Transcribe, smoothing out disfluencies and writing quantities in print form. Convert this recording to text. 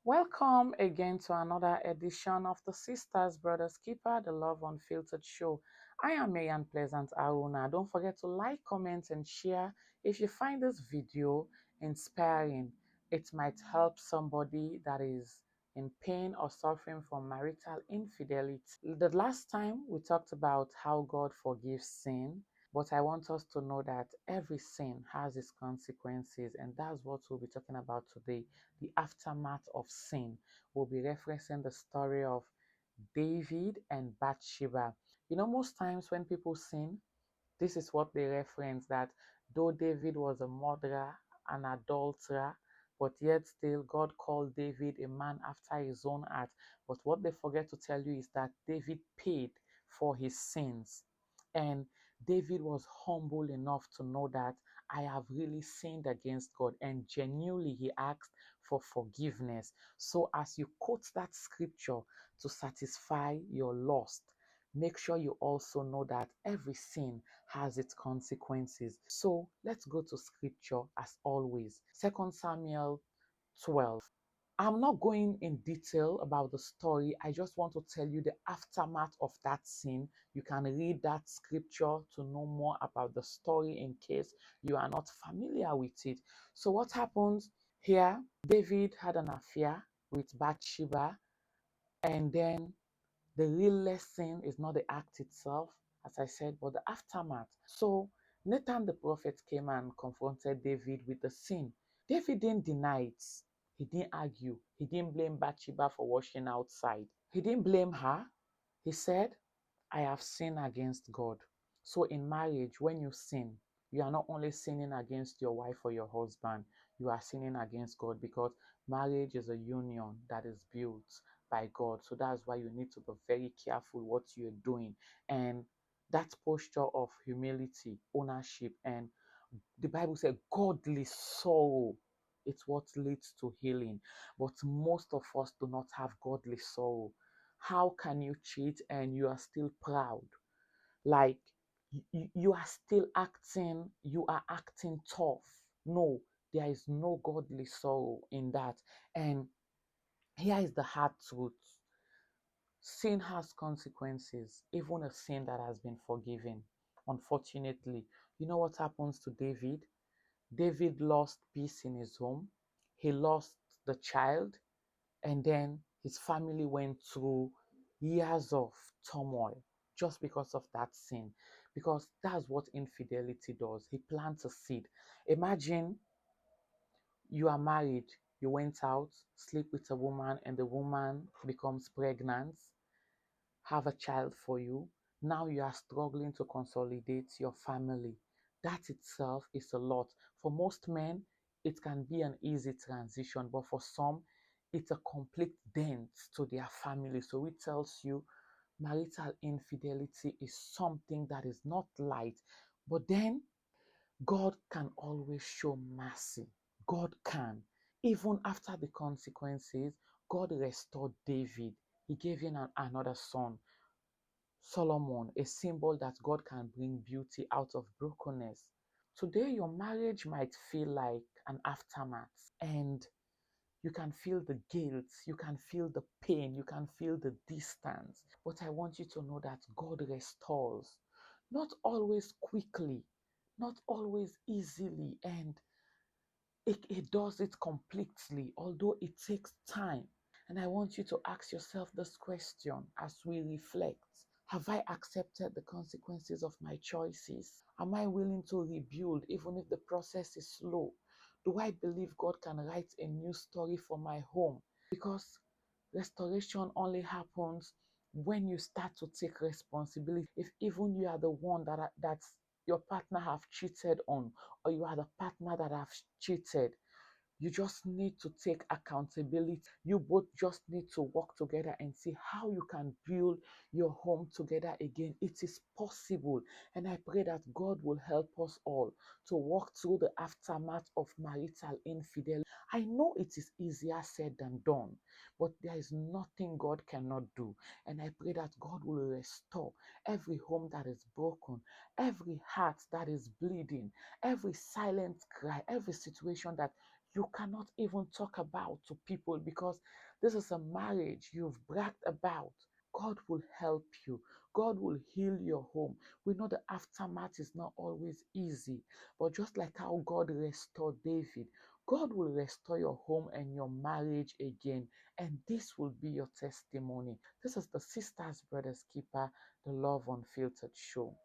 Welcome again to another edition of the Sisters Brothers Keeper, the Love Unfiltered show. I am Mayan Pleasant Aruna. Don't forget to like, comment, and share if you find this video inspiring. It might help somebody that is in pain or suffering from marital infidelity. The last time we talked about how God forgives sin, but I want us to know that every sin has its consequences, and that's what we'll be talking about today, the aftermath of sin. We'll be referencing the story of David and Bathsheba. Most times when people sin, this is what they reference, that though David was a murderer, an adulterer, but yet still God called David a man after his own heart. But what they forget to tell you is that David paid for his sins. And David was humble enough to know that I have really sinned against God. And genuinely, he asked for forgiveness. So, as you quote that scripture to satisfy your lust, make sure you also know that every sin has its consequences. So let's go to scripture as always. 2 Samuel 12. I'm not going in detail about the story. I just want to tell you the aftermath of that sin. You can read that scripture to know more about the story in case you are not familiar with it. So, what happens here? David had an affair with Bathsheba, and then the real lesson is not the act itself, as I said, but the aftermath. So Nathan the prophet came and confronted David with the sin. David didn't deny it. He didn't argue. He didn't blame Bathsheba for washing outside. He didn't blame her. He said, I have sinned against God. So in marriage, when you sin, you are not only sinning against your wife or your husband, you are sinning against God, because marriage is a union that is built by God. So that's why you need to be very careful what you're doing. And that posture of humility, ownership, and the Bible said godly sorrow, it's what leads to healing. But most of us do not have godly sorrow. How can you cheat and you are still proud? Like you are still acting, you are acting tough. No, there is no godly sorrow in that. And here is the hard truth. Sin has consequences, even a sin that has been forgiven. Unfortunately, you know what happens to David? David lost peace in his home. He lost the child, and then his family went through years of turmoil just because of that sin. Because that's what infidelity does. He plants a seed. Imagine you are married, you went out, sleep with a woman, and the woman becomes pregnant, have a child for you. Now you are struggling to consolidate your family. That itself is a lot. For most men, it can be an easy transition, but for some, it's a complete dent to their family. So it tells you marital infidelity is something that is not light. But then God can always show mercy. God can. Even after the consequences, God restored David. He gave him another son, Solomon, a symbol that God can bring beauty out of brokenness. Today, your marriage might feel like an aftermath, and you can feel the guilt, you can feel the pain, you can feel the distance. But I want you to know that God restores, not always quickly, not always easily, and it does it completely, although it takes time. And I want you to ask yourself this question as we reflect. Have I accepted the consequences of my choices? Am I willing to rebuild even if the process is slow? Do I believe God can write a new story for my home? Because restoration only happens when you start to take responsibility. If even you are the one that your partner have cheated on, or you are the partner that have cheated, you just need to take accountability. You both just need to work together and see how you can build your home together again. It is possible. And I pray that God will help us all to walk through the aftermath of marital infidelity. I know it is easier said than done, but there is nothing God cannot do. And I pray that God will restore every home that is broken, every heart that is bleeding, every silent cry, every situation that you cannot even talk about to people because this is a marriage you've bragged about. God will help you. God will heal your home. We know the aftermath is not always easy, but just like how God restored David, God will restore your home and your marriage again, and this will be your testimony. This is the Sisters Brothers Keeper, the Love Unfiltered show.